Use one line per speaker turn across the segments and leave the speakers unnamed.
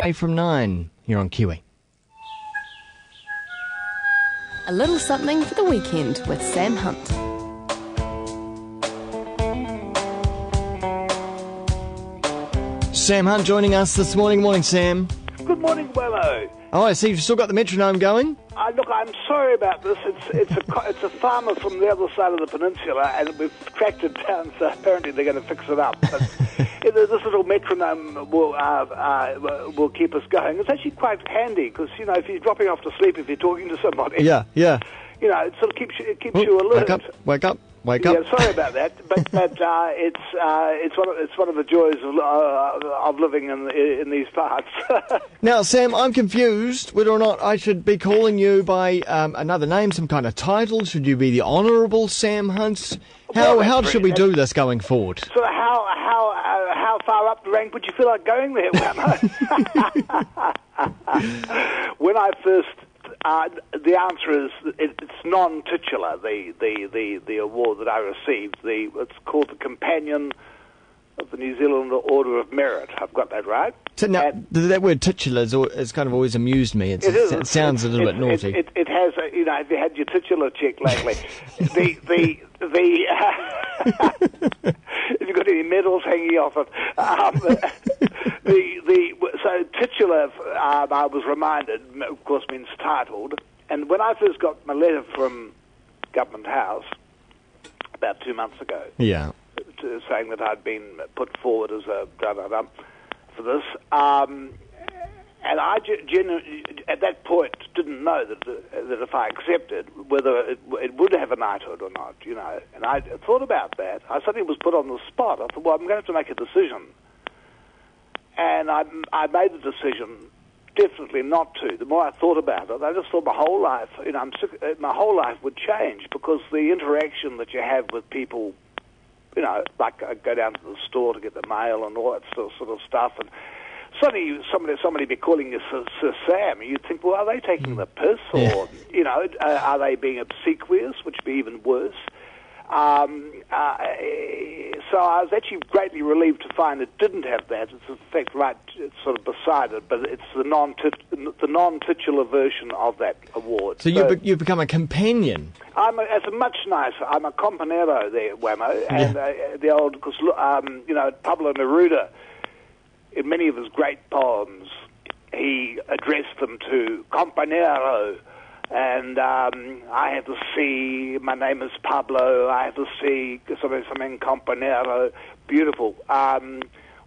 8 from 9 here on Kiwi.
A little something for the weekend with Sam Hunt.
Sam Hunt joining us this morning. Morning, Sam.
Good morning, Wammo.
Oh, I see you've still got the metronome going?
Look, I'm sorry about this. It's a farmer from the other side of the peninsula, and we've tracked it down, so apparently they're going to fix it up. But this little metronome will keep us going. It's actually quite handy, because, you know, if you're dropping off to sleep, if you're talking to somebody...
Yeah.
You know, it sort of keeps you alert.
Wake up.
Yeah, sorry about that, but it's one of the joys of living in these parts.
Now, Sam, I'm confused whether or not I should be calling you by another name, some kind of title. Should you be the Honourable Sam Hunt? How should we do this going forward?
So how far up the rank would you feel like going there, Wammo? When I first. The answer is it's non-titular. The award that I received, it's called the Companion of the New Zealand Order of Merit. I've got that right.
So now, that word titular has kind of always amused me. It sounds a little bit naughty.
It has. You know, have you had your titular checked lately? Have you got any medals hanging off it? So titular, I was reminded, of course, means titled. And when I first got my letter from Government House about 2 months ago, saying that I'd been put forward as a for this, and I at that point didn't know that if I accepted, whether it would have a knighthood or not, you know. And I thought about that. I suddenly was put on the spot. I thought, well, I'm going to have to make a decision. And I made the decision definitely not to. The more I thought about it, I just thought my whole life, you know, my whole life would change, because the interaction that you have with people, you know, like I go down to the store to get the mail and all that sort of stuff, and suddenly somebody be calling you Sir Sam, and you'd think, well, are they taking the piss, or you know, are they being obsequious, which would be even worse? So I was actually greatly relieved to find it didn't have that. It's in fact it's sort of beside it, but it's the non-titular version of that award.
So you've become a companion.
It's a much nicer. I'm a companero there, Wammo, and the old, because you know, Pablo Neruda, in many of his great poems, he addressed them to compañero. And I have the sea, my name is Pablo, I have the sea, something compañero, beautiful,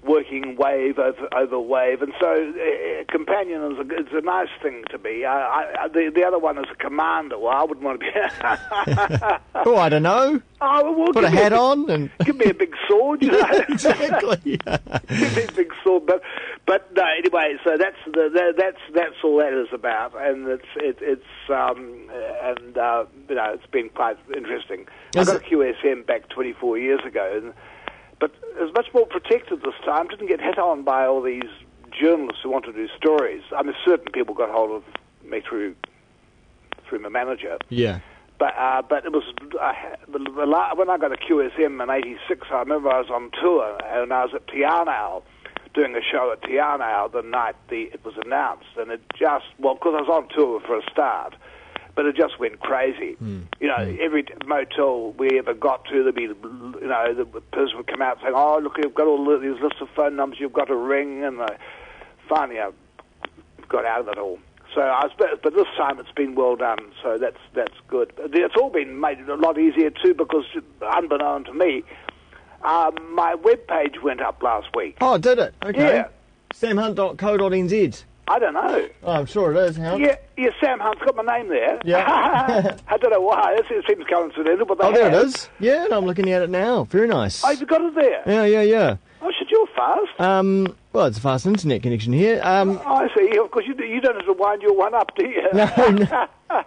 working wave over wave. And so companion is a nice thing to be. The other one is a commander. Well, I wouldn't want to be...
Oh, I don't know.
Oh, well,
put a hat on and
give me a big sword, you know.
Exactly.
Give me a big sword, but no. Anyway, so that's all that is about, and it's you know, it's been quite interesting. I got a QSM back 24 years ago, but it was much more protected this time. Didn't get hit on by all these journalists who want to do stories. I mean, certain people got hold of me through my manager.
Yeah.
But it was when I got a QSM in '86. I remember I was on tour, and I was at Tianau doing a show at Tianau the night it was announced, and it just, well, because I was on tour for a start, but it just went crazy. You know, every motel we ever got to, there'd be, you know, the person would come out saying, "Oh, look, you've got all these lists of phone numbers you've got to ring," and finally I got out of it all. So but this time it's been well done, so that's good. It's all been made a lot easier too, because unbeknown to me, my webpage went up last week.
Oh, did it? Okay.
Yeah.
samhunt.co.nz.
I don't know.
Oh, I'm sure it is. Huh?
Yeah, Sam Hunt's got my name there.
Yeah.
I don't know why. It seems coincidental, but
there it is. Yeah, and I'm looking at it now. Very nice.
Oh, you've got it there?
Yeah.
Oh, shit, you're fast.
Well, it's a fast internet connection here.
I see. Of course, you don't have to wind your one up, do you?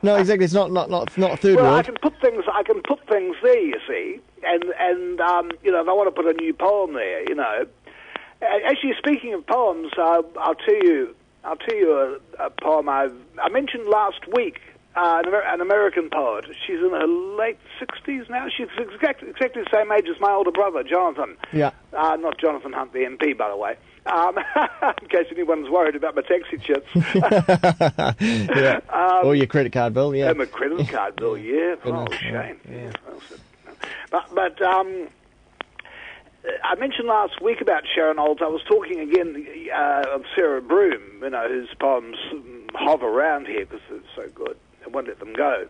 No, exactly. It's not third
well,
world.
I can put things there, you see, and you know, if I want to put a new poem there, you know. Actually, speaking of poems, I'll tell you a poem I mentioned last week. An American poet. She's in her late 60s now. She's exactly the same age as my older brother, Jonathan.
Yeah.
Not Jonathan Hunt, the MP, by the way. In case anyone's worried about my taxi chips.
Yeah. Or your credit card bill, yeah.
And my credit card bill, yeah. Oh, shame. Yeah. But I mentioned last week about Sharon Olds. I was talking again of Sarah Broom, whose poems hover around here because they're so good. I won't let them go.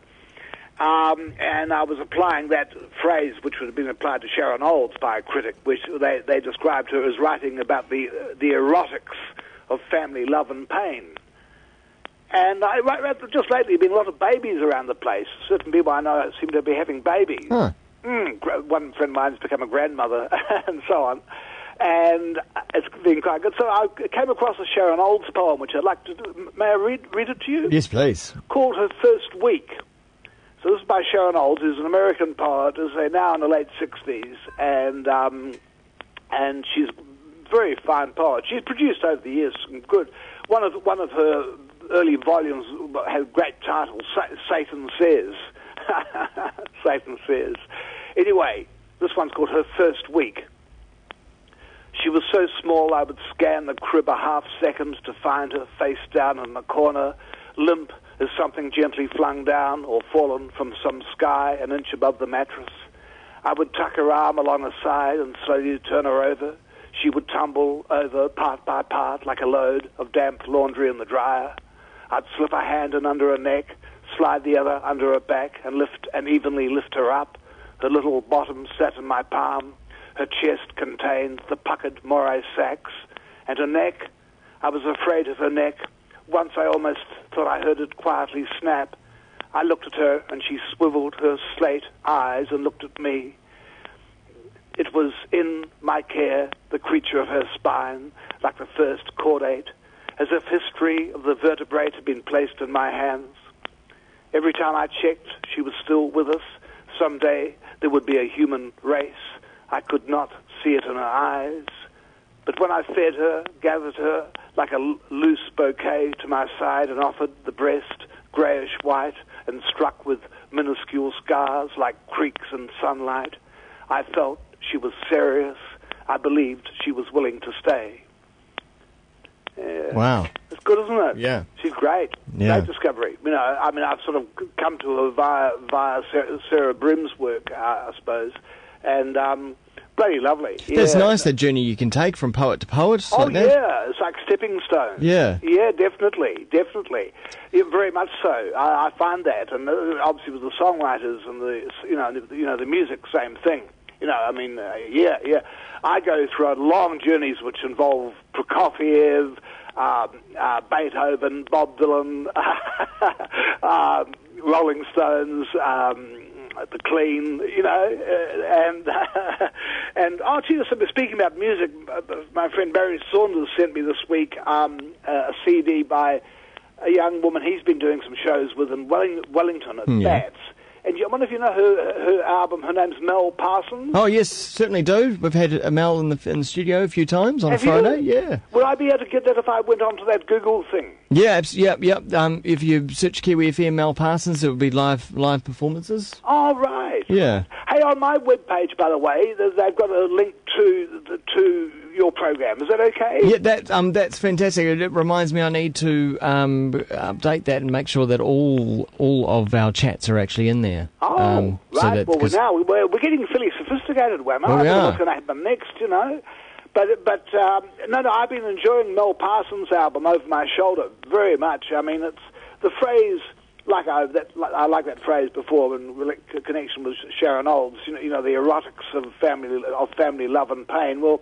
And I was applying that phrase, which would have been applied to Sharon Olds by a critic, which they described her as writing about the erotics of family love and pain. And just lately, been a lot of babies around the place. Certain people I know seem to be having babies.
Huh.
One friend of mine has become a grandmother, and so on. And it's been quite good. So I came across a Sharon Olds poem, which I'd like to do. May I read it to you?
Yes, please.
Called Her First Week. So this is by Sharon Olds, who's an American poet, who's now in the late 60s, and she's a very fine poet. She's produced over the years some good. One of her early volumes had great titles, Satan Says. Satan Says. Anyway, this one's called Her First Week. She was so small I would scan the crib a half second to find her face down in the corner, limp as something gently flung down or fallen from some sky an inch above the mattress. I would tuck her arm along her side and slowly turn her over. She would tumble over part by part like a load of damp laundry in the dryer. I'd slip a hand in under her neck, slide the other under her back, and evenly lift her up. Her little bottom sat in my palm. Her chest contained the puckered moray sacks, and her neck, I was afraid of her neck. Once I almost thought I heard it quietly snap. I looked at her, and she swiveled her slate eyes and looked at me. It was in my care, the creature of her spine, like the first chordate, as if history of the vertebrate had been placed in my hands. Every time I checked, she was still with us. Someday there would be a human race. I could not see it in her eyes. But when I fed her, gathered her like a loose bouquet to my side and offered the breast, greyish-white and struck with minuscule scars like creeks in sunlight, I felt she was serious. I believed she was willing to stay.
Wow.
It's good, isn't it?
Yeah.
She's great.
Yeah.
Great discovery. I've sort of come to her via Sarah Broom's work, I suppose, and bloody lovely.
That's nice, that journey you can take from poet to poet. Like that.
Yeah, it's like stepping stones.
Yeah.
Yeah, definitely. Yeah, very much so. I find that, and obviously with the songwriters and the music, same thing. Yeah. I go through long journeys which involve Prokofiev, Beethoven, Bob Dylan, Rolling Stones, The Clean, and speaking about music, my friend Barry Saunders sent me this week a CD by a young woman he's been doing some shows with in Wellington at Bats. And I wonder if you know her album. Her name's Mel Parsons.
Oh, yes, certainly do. We've had Mel in the studio a few times on a Friday. Yeah.
Would I be able to get that if I went onto that Google thing?
Yeah, yep. If you search Kiwi FM Mel Parsons, it would be live performances.
Oh, right.
Yeah.
Hey, on my webpage, by the way, they've got a link to your program. Is that okay?
Yeah, that's fantastic. It reminds me I need to update that and make sure that all of our chats are actually in there.
Oh, right. Well, we're getting fairly sophisticated, Wammo.
Well,
I don't know what's going to happen next, But no, I've been enjoying Mel Parsons' album Over My Shoulder very much. I mean, it's the phrase, I like that phrase before in connection with Sharon Olds, the erotics of family love and pain. Well,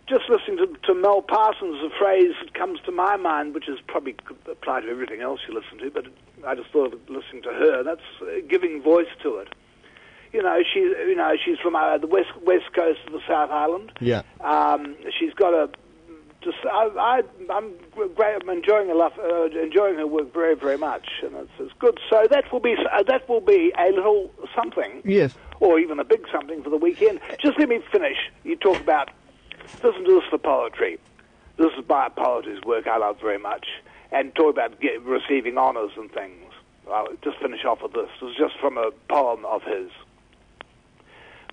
just listening to Mel Parsons, a phrase that comes to my mind, which is probably could apply to everything else you listen to, but I just thought of listening to her, and that's giving voice to it. She's from the west coast of the South Island.
Yeah.
She's got I'm great. I'm enjoying her work very, very much, and it's good. So that will be a little something,
yes,
or even a big something for the weekend. Just let me finish. You talk about listen to this for poetry. This is by a poet whose work I love very much, and talk about receiving honours and things. I'll just finish off with this. This is just from a poem of his.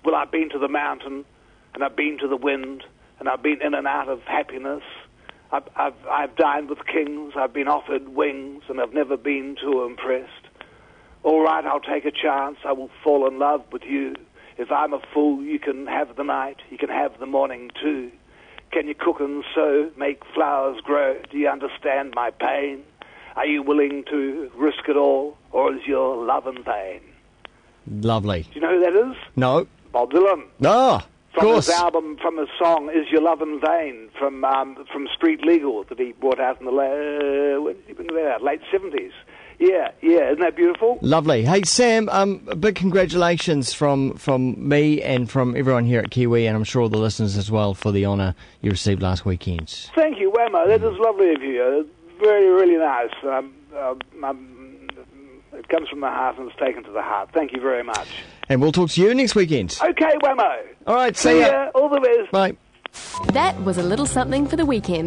Well, I've been to the mountain, and I've been to the wind, and I've been in and out of happiness. I've dined with kings, I've been offered wings, and I've never been too impressed. All right, I'll take a chance, I will fall in love with you. If I'm a fool, you can have the night, you can have the morning too. Can you cook and sew, make flowers grow? Do you understand my pain? Are you willing to risk it all, or is your love in vain?
Lovely.
Do you know who that is?
No.
Bob Dylan.
Ah, of course.
From his album, from his song, Is Your Love in Vain, from Street Legal, that he brought out in the when did he bring that out? Late 70s. Yeah, isn't that beautiful?
Lovely. Hey, Sam, big congratulations from me and from everyone here at Kiwi, and I'm sure the listeners as well, for the honour you received last weekend.
Thank you, Wammo. That is lovely of you. Very, really nice. It comes from the heart and it's taken to the heart. Thank you very much.
And we'll talk to you next weekend.
Okay, Wammo.
All right, see ya.
All the best.
Bye.
That was a little something for the weekend.